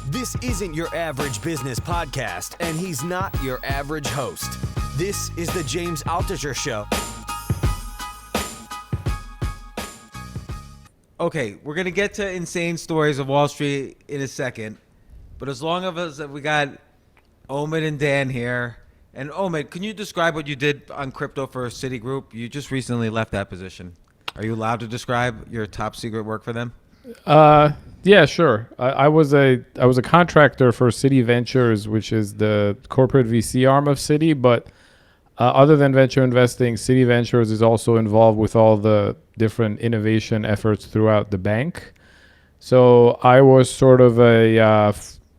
This isn't your average business podcast, and he's not your average host. This is the James Altucher Show. Okay, we're going to get to insane stories of Wall Street in a second, but as long as we got Omid and Dan here. And Omid, can you describe what you did on crypto for Citigroup? You just recently left that position. Are you allowed to describe your top secret work for them? Yeah, sure. I was a contractor for Citi Ventures, which is the corporate VC arm of Citi. But other than venture investing, Citi Ventures is also involved with all the different innovation efforts throughout the bank. So I was sort of a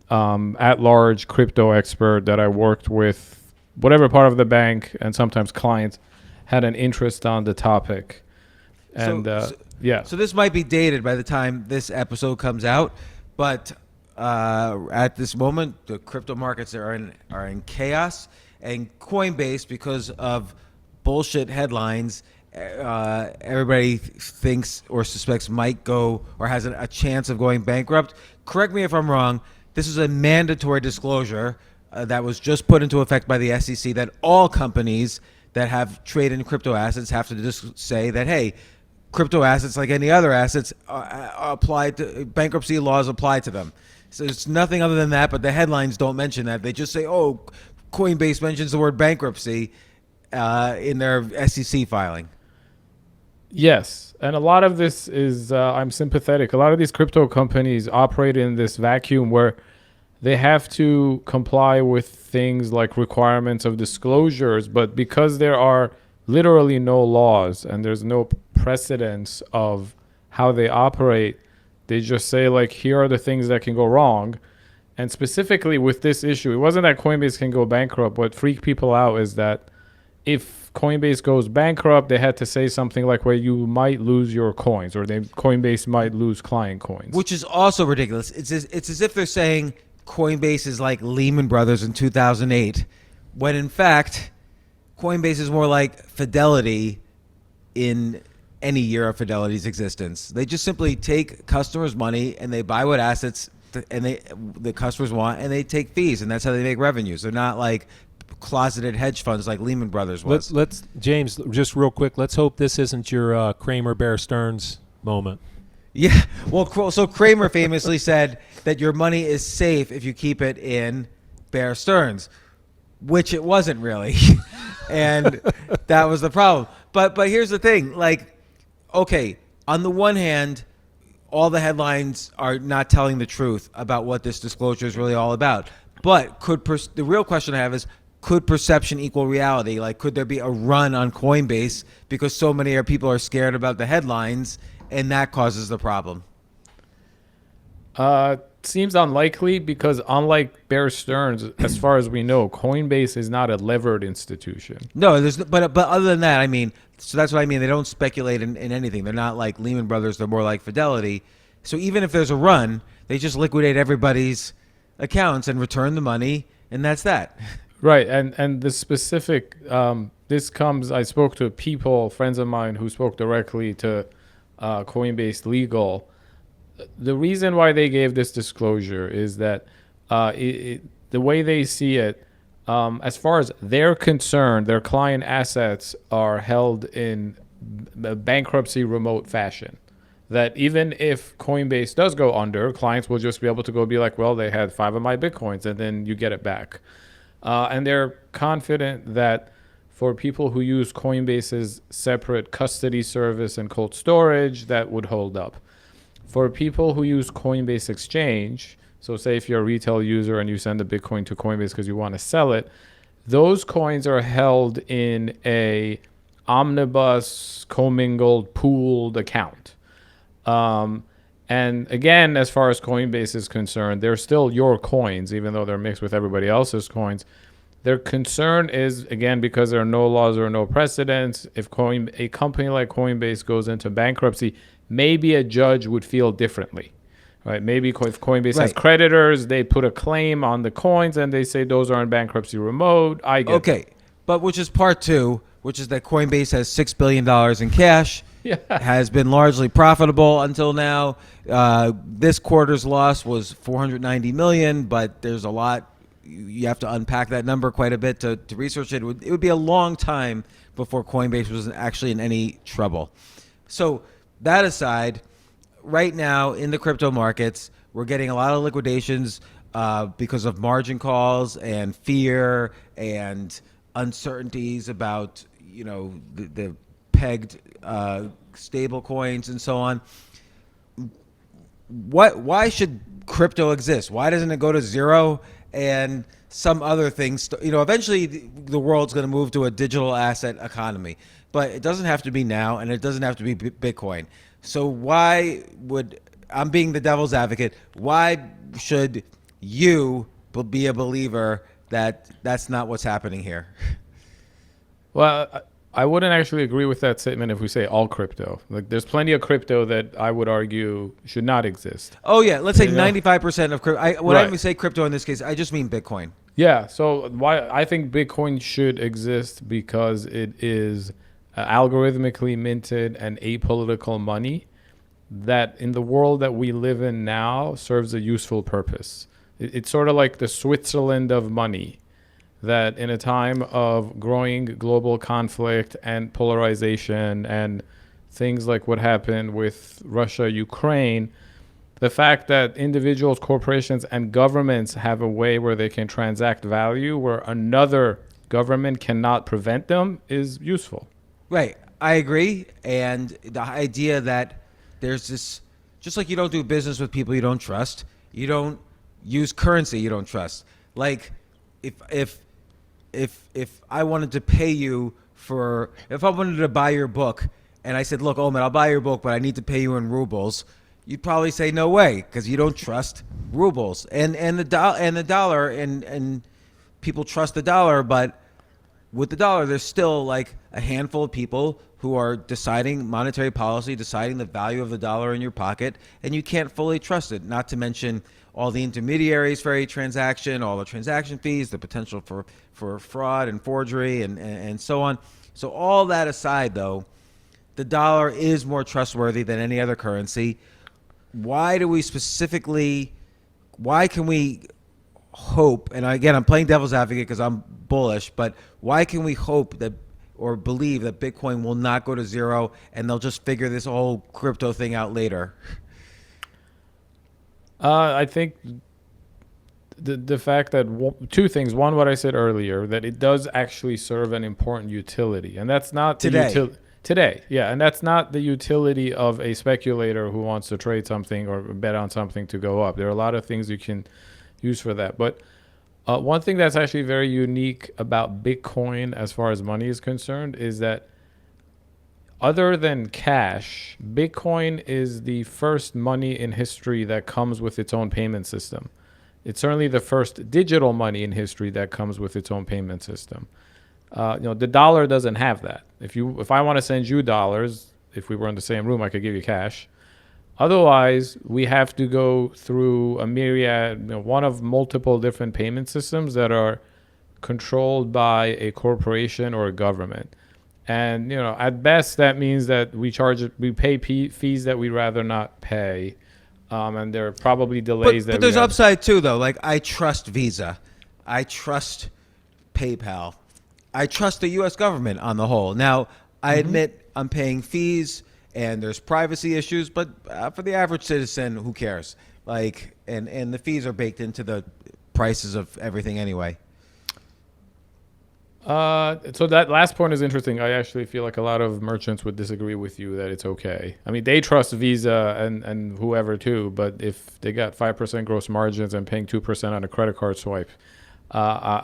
at-large crypto expert that I worked with whatever part of the bank, and sometimes clients had an interest on the topic. And yeah. So this might be dated by the time this episode comes out, but at this moment, the crypto markets are in chaos, and Coinbase, because of bullshit headlines, everybody thinks or suspects might go or has a chance of going bankrupt. Correct me if I'm wrong. This is a mandatory disclosure that was just put into effect by the SEC that all companies that have traded in crypto assets have to just say that, hey, crypto assets, like any other assets, bankruptcy laws apply to them. So it's nothing other than that, but the headlines don't mention that. They just say, oh, Coinbase mentions the word bankruptcy in their SEC filing. Yes, and a lot of this is, I'm sympathetic. A lot of these crypto companies operate in this vacuum where they have to comply with things like requirements of disclosures, but because there are literally no laws and there's no precedence of how they operate, they just say, like, here are the things that can go wrong. And specifically with this issue, it wasn't that Coinbase can go bankrupt. What freaked people out is that if Coinbase goes bankrupt, they had to say something like where you might lose your coins, or Coinbase might lose client coins. Which is also ridiculous. It's as if they're saying Coinbase is like Lehman Brothers in 2008, when in fact Coinbase is more like Fidelity in any year of Fidelity's existence. They just simply take customers' money and they buy what assets the customers want, and they take fees, and that's how they make revenues. They're not like closeted hedge funds like Lehman Brothers was. Let's James, just real quick, let's hope this isn't your Kramer Bear Stearns moment. Yeah, well, so Kramer famously said that your money is safe if you keep it in Bear Stearns, which it wasn't really. And that was the problem. But here's the thing, like, okay, on the one hand, all the headlines are not telling the truth about what this disclosure is really all about. But the real question I have is, could perception equal reality? Like, could there be a run on Coinbase because so many people are scared about the headlines, and that causes the problem? Seems unlikely, because unlike Bear Stearns, as far as we know, Coinbase is not a levered institution. No, but other than that, I mean, so that's what I mean. They don't speculate in anything. They're not like Lehman Brothers. They're more like Fidelity. So even if there's a run, they just liquidate everybody's accounts and return the money, and that's that. Right, and the specific, this comes, I spoke to friends of mine who spoke directly to Coinbase Legal. The reason why they gave this disclosure is that the way they see it, as far as they're concerned, their client assets are held in a bankruptcy remote fashion. That even if Coinbase does go under, clients will just be able to go be like, well, they had 5 of my Bitcoins, and then you get it back. And they're confident that for people who use Coinbase's separate custody service and cold storage, that would hold up. For people who use Coinbase Exchange, so say if you're a retail user and you send a Bitcoin to Coinbase because you want to sell it, those coins are held in a omnibus, commingled, pooled account. And again, as far as Coinbase is concerned, they're still your coins, even though they're mixed with everybody else's coins. Their concern is, again, because there are no laws or no precedents, if a company like Coinbase goes into bankruptcy, maybe a judge would feel differently, right? Maybe if Coinbase has creditors, they put a claim on the coins and they say those are in bankruptcy remote. I get Okay, but which is part two, which is that Coinbase has $6 billion in cash. has been largely profitable until now. This quarter's loss was 490 million, but there's a lot. You have to unpack that number quite a bit to research it. It would be a long time before Coinbase was actually in any trouble. So that aside, right now in the crypto markets, we're getting a lot of liquidations because of margin calls and fear and uncertainties about, the pegged stable coins and so on. Why should crypto exist? Why doesn't it go to zero and some other things? Eventually the world's going to move to a digital asset economy, but it doesn't have to be now, and it doesn't have to be Bitcoin. So I'm being the devil's advocate, why should you be a believer that that's not what's happening here? Well, I wouldn't actually agree with that statement if we say all crypto. Like, there's plenty of crypto that I would argue should not exist. Oh, yeah. Let's say 95% of crypto. When Right. I say crypto in this case, I just mean Bitcoin. Yeah. So why I think Bitcoin should exist because it is algorithmically minted and apolitical money that in the world that we live in now serves a useful purpose. It's sort of like the Switzerland of money, that in a time of growing global conflict and polarization and things like what happened with Russia, Ukraine, the fact that individuals, corporations, and governments have a way where they can transact value where another government cannot prevent them is useful. Right. I agree. And the idea that there's this, just like you don't do business with people you don't trust, you don't use currency you don't trust. Like if I wanted to pay you if I wanted to buy your book and I said, look, Omid, I'll buy your book, but I need to pay you in rubles, you'd probably say no way, because you don't trust rubles and the dollar and people trust the dollar, but with the dollar, there's still like a handful of people who are deciding monetary policy, deciding the value of the dollar in your pocket, and you can't fully trust it. Not to mention all the intermediaries for a transaction, all the transaction fees, the potential for fraud and forgery and so on. So all that aside, though, the dollar is more trustworthy than any other currency. Why can we hope, and again, I'm playing devil's advocate because I'm bullish, but why can we hope that or believe that Bitcoin will not go to zero and they'll just figure this whole crypto thing out later? I think the fact that two things. One, what I said earlier, that it does actually serve an important utility. And that's not today. Yeah. And that's not the utility of a speculator who wants to trade something or bet on something to go up. There are a lot of things you can use for that. But one thing that's actually very unique about Bitcoin as far as money is concerned is that other than cash, Bitcoin is the first money in history that comes with its own payment system. It's certainly the first digital money in history that comes with its own payment system. The dollar doesn't have that. If I want to send you dollars, if we were in the same room, I could give you cash. Otherwise, we have to go through a myriad, one of multiple different payment systems that are controlled by a corporation or a government. And, at best, that means that we pay fees that we'd rather not pay. And there are probably delays but there's upside too, though. Like, I trust Visa. I trust PayPal. I trust the U.S. government on the whole. Now, I admit I'm paying fees and there's privacy issues, but for the average citizen, who cares? Like, and the fees are baked into the prices of everything anyway. So that last point is interesting. I actually feel like a lot of merchants would disagree with you that it's okay. I mean, they trust Visa and whoever too, but if they got 5% gross margins and paying 2% on a credit card swipe,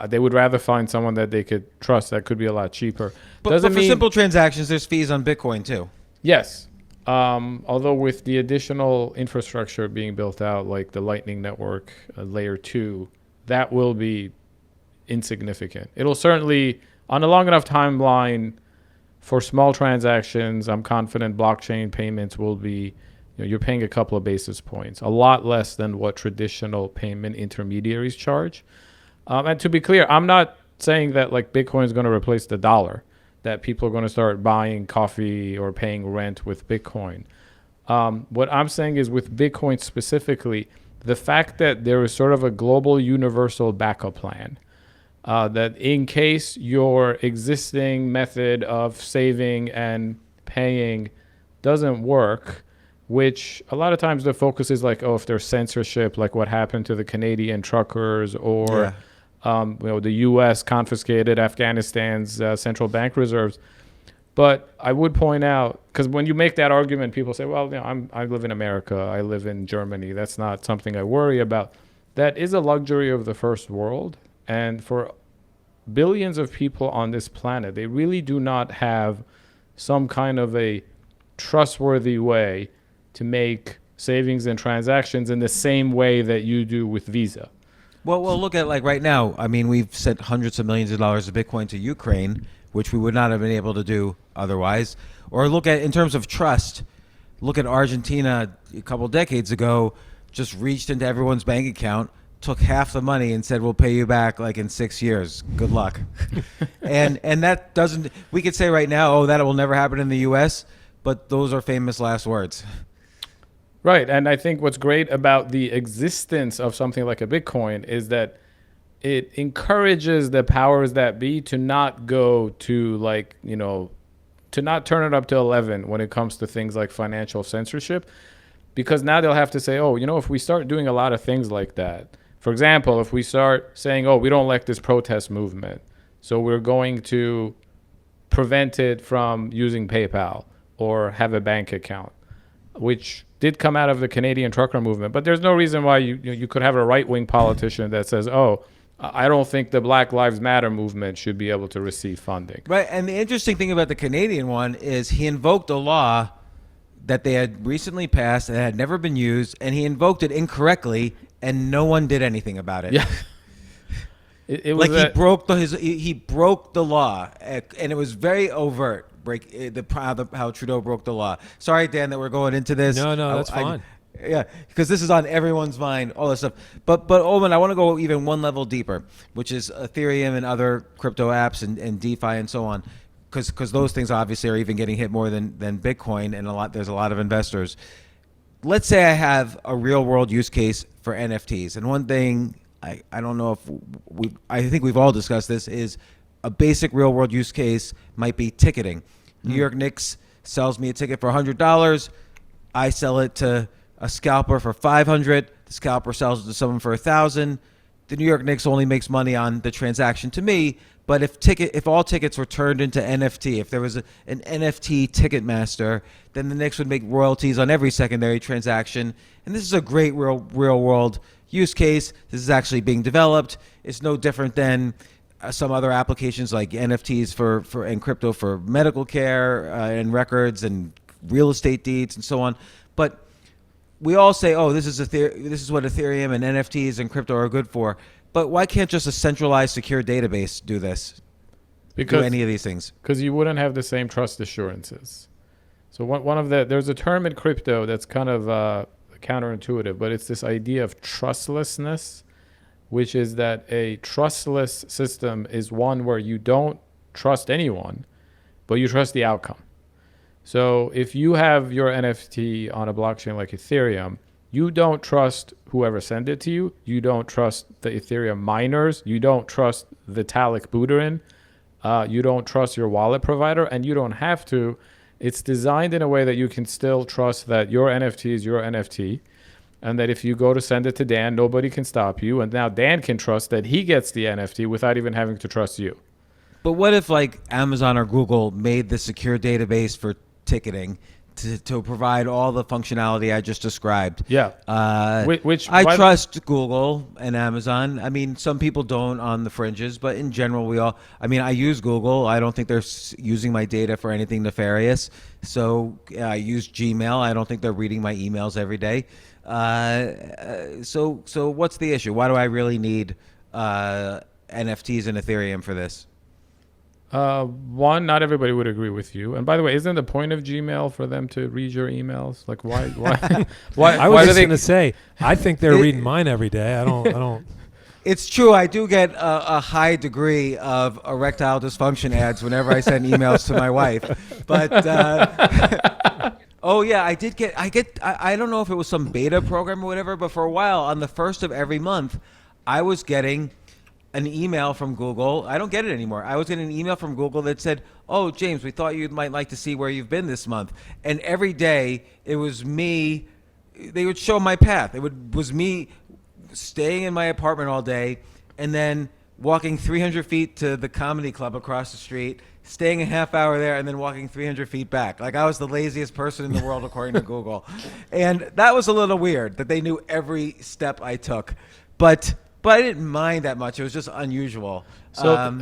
they would rather find someone that they could trust that could be a lot cheaper. But for simple transactions, there's fees on Bitcoin too. Yes. Although with the additional infrastructure being built out, like the Lightning Network, layer 2, that will be insignificant. It'll certainly, on a long enough timeline for small transactions, I'm confident blockchain payments will be, you're paying a couple of basis points, a lot less than what traditional payment intermediaries charge. And to be clear, I'm not saying that like Bitcoin is going to replace the dollar. that people are going to start buying coffee or paying rent with Bitcoin. What I'm saying is with Bitcoin specifically, the fact that there is sort of a global universal backup plan, that in case your existing method of saving and paying doesn't work, which a lot of times the focus is like, oh, if there's censorship, like what happened to the Canadian truckers, or the U.S. confiscated Afghanistan's central bank reserves. But I would point out, because when you make that argument, people say, well, I live in America, I live in Germany, that's not something I worry about. That is a luxury of the first world. And for billions of people on this planet, they really do not have some kind of a trustworthy way to make savings and transactions in the same way that you do with Visa. Well, look at like right now. I mean, we've sent hundreds of millions of dollars of Bitcoin to Ukraine, which we would not have been able to do otherwise. Or look at, in terms of trust, look at Argentina a couple decades ago, just reached into everyone's bank account, took half the money and said, we'll pay you back like in 6 years. Good luck. and that doesn't, we could say right now, oh, that will never happen in the U.S., but those are famous last words. Right. And I think what's great about the existence of something like a Bitcoin is that it encourages the powers that be to not go to to not turn it up to 11 when it comes to things like financial censorship, because now they'll have to say, oh, if we start doing a lot of things like that, for example, if we start saying, oh, we don't like this protest movement, so we're going to prevent it from using PayPal or have a bank account, which did come out of the Canadian trucker movement. But there's no reason why you could have a right-wing politician that says, oh, I don't think the Black Lives Matter movement should be able to receive funding. Right, and the interesting thing about the Canadian one is he invoked a law that they had recently passed that had never been used, and he invoked it incorrectly, and no one did anything about it. Yeah. It was like he broke the law, and it was very overt. How Trudeau broke the law. Sorry, Dan, that we're going into this. No, that's fine. Yeah, because this is on everyone's mind, all this stuff. But Omid, I want to go even one level deeper, which is Ethereum and other crypto apps and DeFi and so on, because those things obviously are even getting hit more than Bitcoin, and there's a lot of investors. Let's say I have a real world use case for NFTs, and one thing I don't know if I think we've all discussed this, is a basic real world use case might be ticketing. New York Knicks sells me a ticket for $100. I sell it to a scalper for $500. The scalper sells it to someone for $1,000. The New York Knicks only makes money on the transaction to me. But if all tickets were turned into NFT, if there was an NFT ticket master, then the Knicks would make royalties on every secondary transaction. And this is a great real world use case. This is actually being developed. It's no different than some other applications like NFTs and crypto for medical care and records and real estate deeds and so on. But we all say, oh, this is what Ethereum and NFTs and crypto are good for. But why can't just a centralized secure database do this? Do any of these things? Because you wouldn't have the same trust assurances. So there's a term in crypto that's kind of counterintuitive, but it's this idea of trustlessness, which is that a trustless system is one where you don't trust anyone, but you trust the outcome. So if you have your NFT on a blockchain like Ethereum, you don't trust whoever sent it to you. You don't trust the Ethereum miners. You don't trust Vitalik Buterin. You don't trust your wallet provider, and you don't have to. It's designed in a way that you can still trust that your NFT is your NFT, and that if you go to send it to Dan, nobody can stop you. And now Dan can trust that he gets the NFT without even having to trust you. But what if like Amazon or Google made the secure database for ticketing to provide all the functionality I just described? Yeah. Which I trust Google and Amazon. I mean, some people don't on the fringes, but in general, I use Google. I don't think they're using my data for anything nefarious. So I use Gmail. I don't think they're reading my emails every day. So what's the issue? Why do I really need NFTs and Ethereum for this? One, not everybody would agree with you. And by the way, isn't the point of Gmail for them to read your emails? Like, why? I was just going to say, I think they're reading mine every day. I don't. It's true. I do get a high degree of erectile dysfunction ads whenever I send emails to my wife. But oh yeah, I don't know if it was some beta program or whatever, but for a while, on the first of every month, I was getting an email from Google. I don't get it anymore. I was getting an email from Google that said, "Oh, James, we thought you might like to see where you've been this month." And every day, it was me. They would show my path. Was me staying in my apartment all day and then walking 300 feet to the comedy club across the street, staying a half hour there, and then walking 300 feet back. Like I was the laziest person in the world according to Google. And that was a little weird that they knew every step I took. But I didn't mind that much. It was just unusual. So,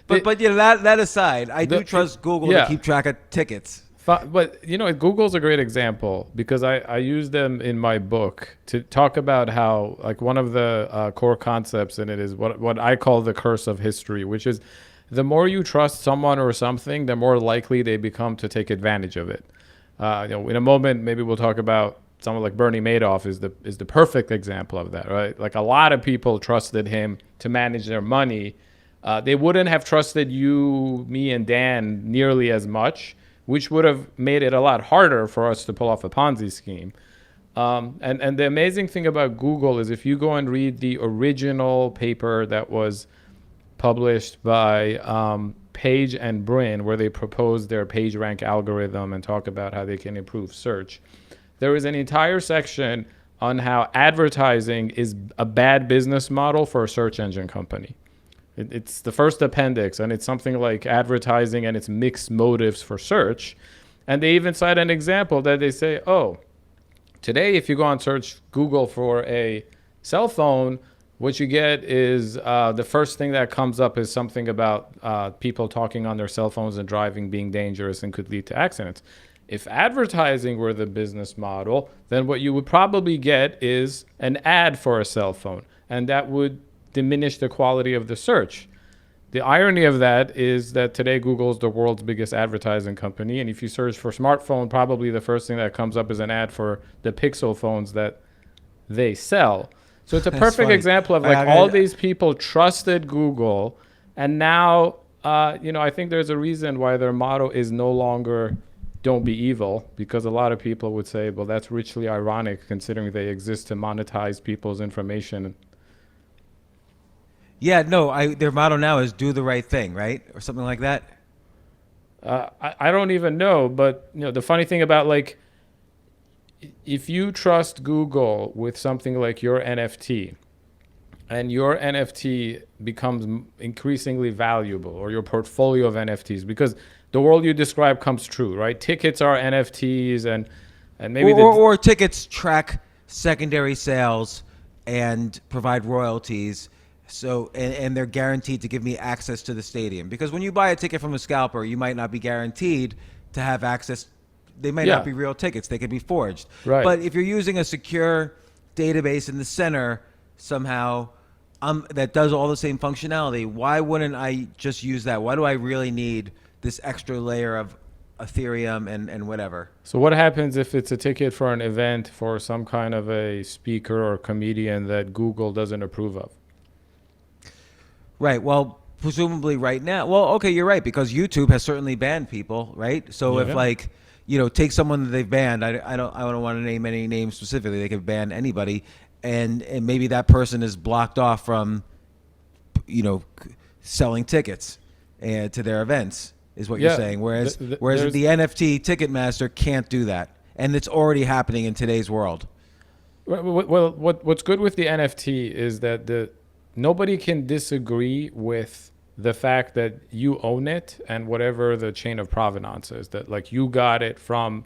but you know, that aside, I do trust Google to keep track of tickets. But you know, Google's a great example because I use them in my book to talk about how, like, one of the core concepts in it is what I call the curse of history, which is the more you trust someone or something, the more likely they become to take advantage of it. You know, in a moment, maybe we'll talk about someone like Bernie Madoff is the perfect example of that, right? Like a lot of people trusted him to manage their money. They wouldn't have trusted you, me, and Dan nearly as much, which would have made it a lot harder for us to pull off a Ponzi scheme. And the amazing thing about Google is if you go and read the original paper that was published by Page and Brin, where they proposed their PageRank algorithm and talk about how they can improve search, there is an entire section on how advertising is a bad business model for a search engine company. It's the first appendix, and it's something like advertising and its mixed motives for search. And they even cite an example that they say, oh, today if you go and search Google for a cell phone, what you get is the first thing that comes up is something about people talking on their cell phones and driving being dangerous and could lead to accidents. If advertising were the business model, then what you would probably get is an ad for a cell phone, and that would diminish the quality of the search. The irony of that is that today Google is the world's biggest advertising company, and if you search for smartphone, probably the first thing that comes up is an ad for the Pixel phones that they sell. So it's a perfect example of like all these people trusted Google, and now you know, I think there's a reason why their motto is no longer "don't be evil," because a lot of people would say, well, that's richly ironic considering they exist to monetize people's information. Yeah, no, their motto now is "do the right thing," right? Or something like that. I don't even know, but you know, the funny thing about, like, if you trust Google with something like your NFT, and your NFT becomes increasingly valuable, or your portfolio of NFTs, because the world you describe comes true, right? Tickets are NFTs, and maybe or tickets track secondary sales and provide royalties. So, and they're guaranteed to give me access to the stadium. Because when you buy a ticket from a scalper, you might not be guaranteed to have access. They might not be real tickets. They could be forged. Right. But if you're using a secure database in the center somehow that does all the same functionality, why wouldn't I just use that? Why do I really need this extra layer of Ethereum and whatever? So what happens if it's a ticket for an event for some kind of a speaker or comedian that Google doesn't approve of? Right. Well, presumably right now. Well, okay, you're right, because YouTube has certainly banned people, right? So if, like, you know, take someone that they've banned. I don't want to name any names specifically. They could ban anybody, and maybe that person is blocked off from, you know, selling tickets to their events, is what you're saying. Whereas the NFT Ticketmaster can't do that, and it's already happening in today's world. Well, what's good with the NFT is that nobody can disagree with the fact that you own it and whatever the chain of provenance is, that like you got it from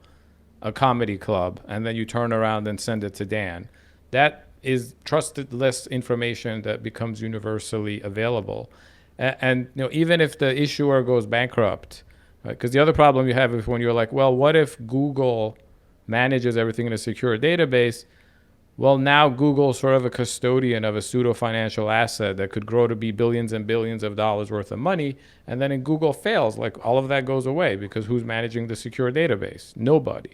a comedy club and then you turn around and send it to Dan. That is trustless information that becomes universally available. And you know, even if the issuer goes bankrupt, because the other problem you have is when you're like, well, what if Google manages everything in a secure database? Well, now Google's sort of a custodian of a pseudo-financial asset that could grow to be billions and billions of dollars worth of money. And then if Google fails, like, all of that goes away, because who's managing the secure database? Nobody.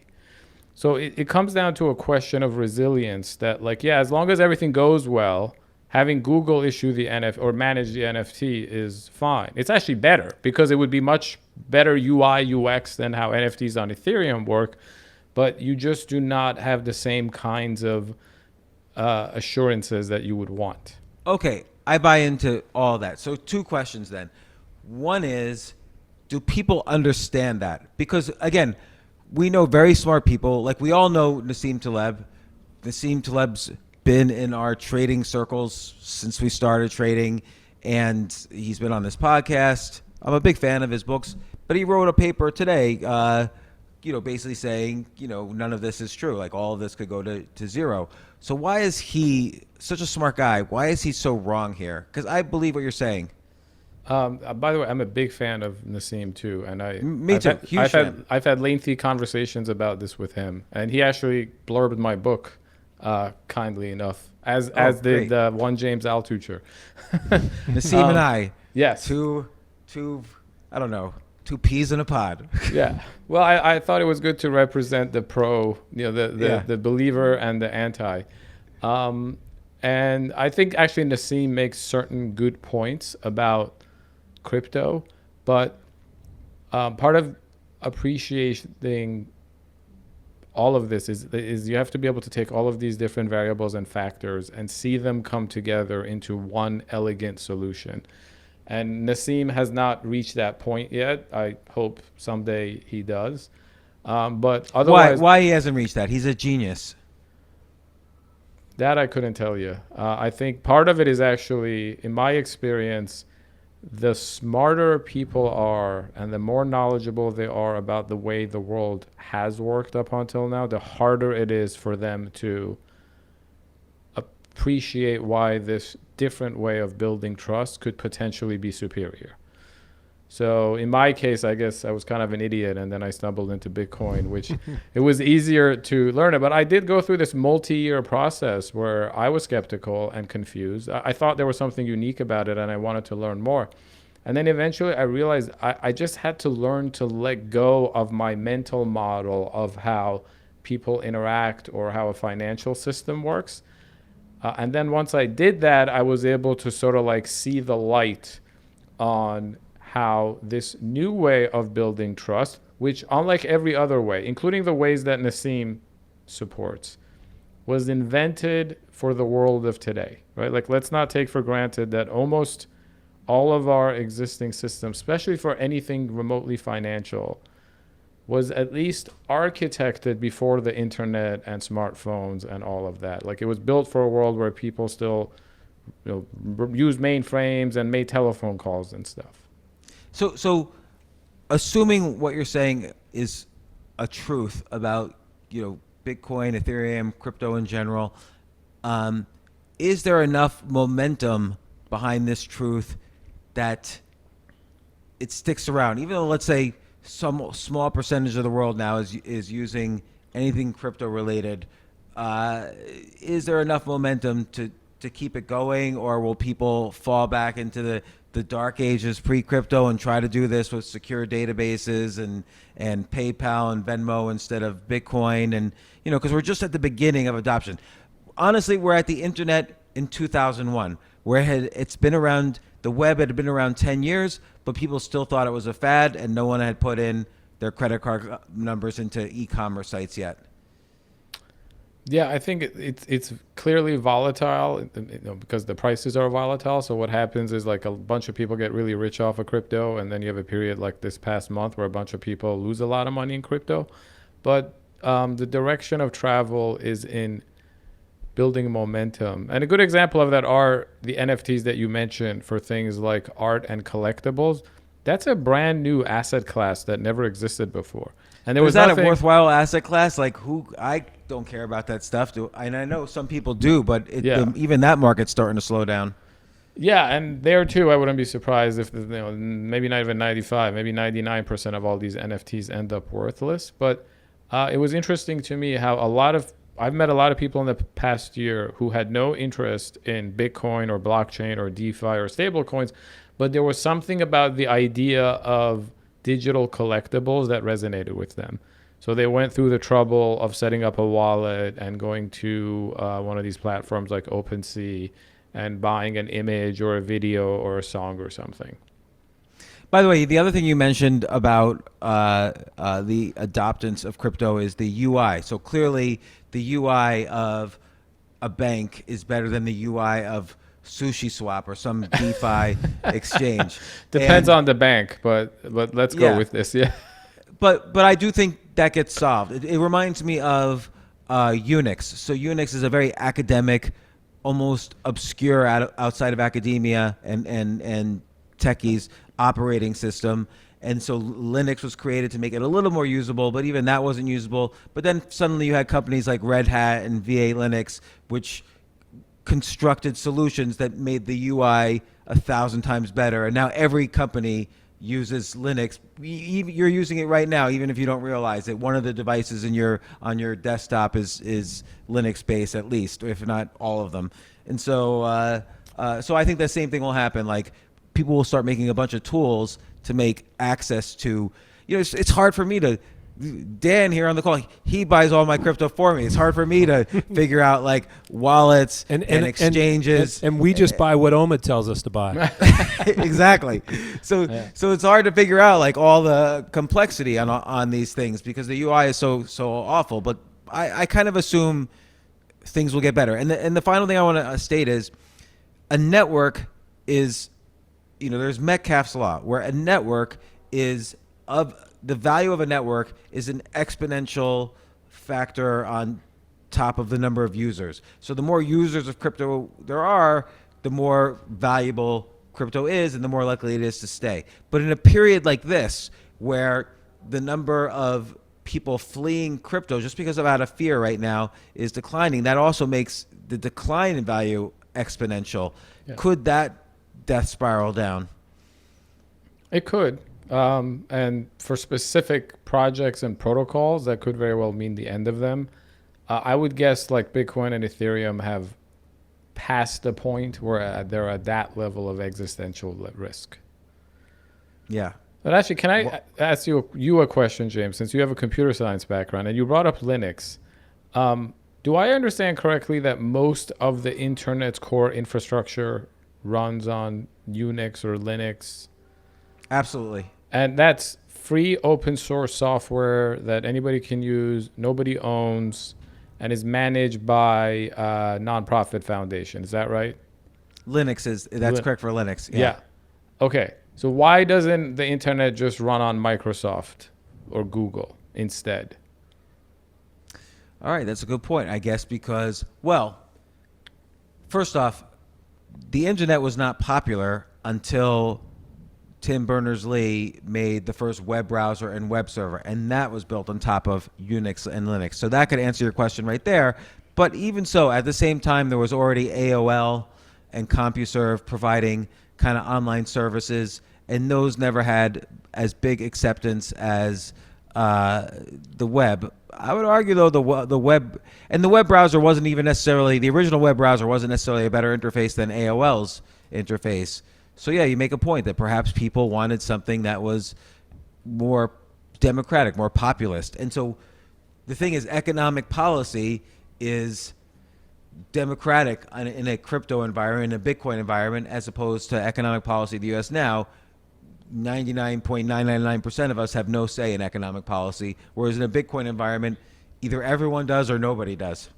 So it comes down to a question of resilience that, like, yeah, as long as everything goes well having Google issue the NFT or manage the NFT is fine. It's actually better because it would be much better UI UX than how NFTs on Ethereum work, but you just do not have the same kinds of assurances that you would want. Okay, I buy into all that. So 2 questions then. One is, do people understand that? Because again, we know very smart people. Like we all know Nassim Taleb. Nassim Taleb's been in our trading circles since we started trading, and he's been on this podcast. I'm a big fan of his books, but he wrote a paper today, basically saying, none of this is true. Like all of this could go to zero. So why is he such a smart guy? Why is he so wrong here? Because I believe what you're saying. By the way, I'm a big fan of Nassim too, and I've had lengthy conversations about this with him, and he actually blurbed my book, kindly enough, as did one James Altucher. Nassim and I, yes, two peas in a pod. Yeah. Well, I thought it was good to represent the pro, the believer and the anti. And I think actually Nassim makes certain good points about crypto, but part of appreciating all of this is you have to be able to take all of these different variables and factors and see them come together into one elegant solution. And Nassim has not reached that point yet. I hope someday he does. But otherwise, why he hasn't reached that? He's a genius. That I couldn't tell you. I think part of it is actually, in my experience, the smarter people are and the more knowledgeable they are about the way the world has worked up until now, the harder it is for them to appreciate why this different way of building trust could potentially be superior. So in my case, I guess I was kind of an idiot, and then I stumbled into Bitcoin, which it was easier to learn it. But I did go through this multi-year process where I was skeptical and confused. I thought there was something unique about it, and I wanted to learn more. And then eventually I realized I just had to learn to let go of my mental model of how people interact or how a financial system works. And then once I did that, I was able to sort of like see the light on how this new way of building trust, which unlike every other way, including the ways that Nassim supports, was invented for the world of today, right? Like, let's not take for granted that almost all of our existing systems, especially for anything remotely financial, was at least architected before the internet and smartphones and all of that. Like, it was built for a world where people still used mainframes and made telephone calls and stuff. So assuming what you're saying is a truth about, Bitcoin, Ethereum, crypto in general, is there enough momentum behind this truth that it sticks around? Even though, let's say, some small percentage of the world now is using anything crypto related, is there enough momentum to keep it going, or will people fall back into the dark ages pre-crypto and try to do this with secure databases and PayPal and Venmo instead of Bitcoin? And, because we're just at the beginning of adoption. Honestly, we're at the internet in 2001, where it's been around, the web had been around 10 years, but people still thought it was a fad and no one had put in their credit card numbers into e-commerce sites yet. Yeah, I think it's clearly volatile, because the prices are volatile. So what happens is, like, a bunch of people get really rich off of crypto, and then you have a period like this past month where a bunch of people lose a lot of money in crypto. But the direction of travel is in building momentum. And a good example of that are the NFTs that you mentioned for things like art and collectibles. That's a brand new asset class that never existed before. And there was that a worthwhile asset class? Like, I don't care about that stuff. And I know some people do, but even that market's starting to slow down. Yeah, and there too, I wouldn't be surprised if maybe not even 95, maybe 99% of all these NFTs end up worthless. But it was interesting to me how I've met a lot of people in the past year who had no interest in Bitcoin or blockchain or DeFi or stable coins, but there was something about the idea of digital collectibles that resonated with them. So they went through the trouble of setting up a wallet and going to one of these platforms like OpenSea and buying an image or a video or a song or something. By the way, the other thing you mentioned about the adoptance of crypto is the UI. So clearly, the UI of a bank is better than the UI of Sushi Swap or some DeFi exchange. Depends on the bank, but let's go with this. Yeah. But I do think that gets solved. It reminds me of Unix. So Unix is a very academic, almost obscure outside of academia and techies operating system. And so Linux was created to make it a little more usable, but even that wasn't usable. But then suddenly you had companies like Red Hat and VA Linux, which constructed solutions that made the UI 1,000 times better. And now every company uses Linux. You're using it right now, even if you don't realize it. One of the devices on your desktop is Linux based, at least, if not all of them. And so so I think the same thing will happen. Like, people will start making a bunch of tools to make access to, it's hard for me to, Dan here on the call, he buys all my crypto for me. It's hard for me to figure out like wallets and exchanges. And we just buy what Omid tells us to buy. Exactly. So it's hard to figure out like all the complexity on these things because the UI is so awful. But I kind of assume things will get better. And the final thing I want to state is a network is, there's Metcalfe's law, where a network is the value of a network is an exponential factor on top of the number of users. So the more users of crypto there are, the more valuable crypto is and the more likely it is to stay. But in a period like this, where the number of people fleeing crypto just because of out of fear right now is declining, that also makes the decline in value exponential. Yeah. Could that death spiral down? It could. And for specific projects and protocols, that could very well mean the end of them. I would guess like Bitcoin and Ethereum have passed the point where they're at that level of existential risk. Yeah. But actually, can I ask you a question, James, since you have a computer science background and you brought up Linux? Do I understand correctly that most of the internet's core infrastructure runs on Unix or Linux? Absolutely. And that's free open source software that anybody can use, nobody owns, and is managed by a nonprofit foundation. Is that right? That's correct for Linux. Yeah. Okay. So why doesn't the internet just run on Microsoft or Google instead? All right, that's a good point. I guess because, well, first off, the internet was not popular until Tim Berners-Lee made the first web browser and web server, and that was built on top of Unix and Linux. So that could answer your question right there. But even so, at the same time, there was already AOL and CompuServe providing kind of online services, and those never had as big acceptance as the web. I would argue, though, the web and the web browser wasn't even necessarily, the original web browser wasn't necessarily a better interface than AOL's interface. So yeah, you make a point that perhaps people wanted something that was more democratic, more populist. And so the thing is, economic policy is democratic in a crypto environment, in a Bitcoin environment, as opposed to economic policy in the U.S. now. 99.999% of us have no say in economic policy, whereas in a Bitcoin environment, either everyone does or nobody does.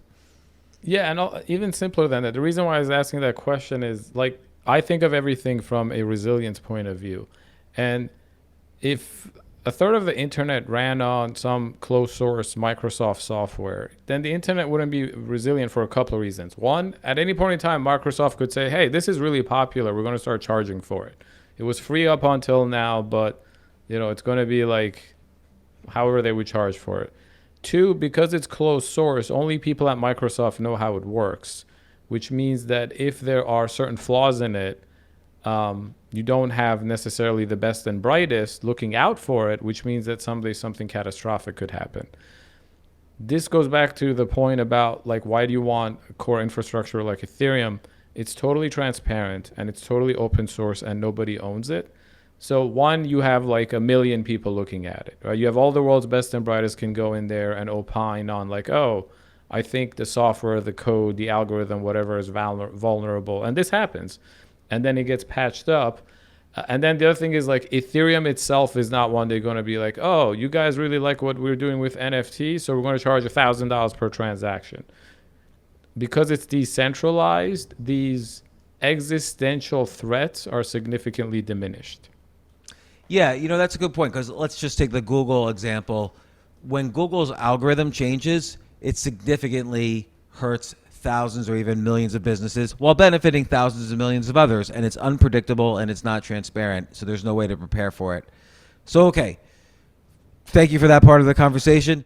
Yeah, and even simpler than that. The reason why I was asking that question is, like, I think of everything from a resilience point of view. And if a third of the internet ran on some closed source Microsoft software, then the internet wouldn't be resilient for a couple of reasons. One, at any point in time, Microsoft could say, hey, this is really popular. We're going to start charging for it. It was free up until now, but it's going to be like however they would charge for it. Two, because it's closed source, only people at Microsoft know how it works, which means that if there are certain flaws in it, you don't have necessarily the best and brightest looking out for it, which means that someday something catastrophic could happen. This goes back to the point about, like, why do you want a core infrastructure like Ethereum? It's totally transparent and it's totally open source and nobody owns it. So one, you have like 1 million people looking at it, right? You have all the world's best and brightest can go in there and opine on like, oh, I think the software, the code, the algorithm, whatever is vulnerable. And this happens. And then it gets patched up. And then the other thing is like Ethereum itself is not one day going to be like, oh, you guys really like what we're doing with NFT, so we're going to charge $1,000 per transaction. Because it's decentralized, these existential threats are significantly diminished. Yeah, that's a good point, because let's just take the Google example. When Google's algorithm changes, it significantly hurts thousands or even millions of businesses while benefiting thousands of millions of others. And it's unpredictable and it's not transparent. So there's no way to prepare for it. So, okay. Thank you for that part of the conversation.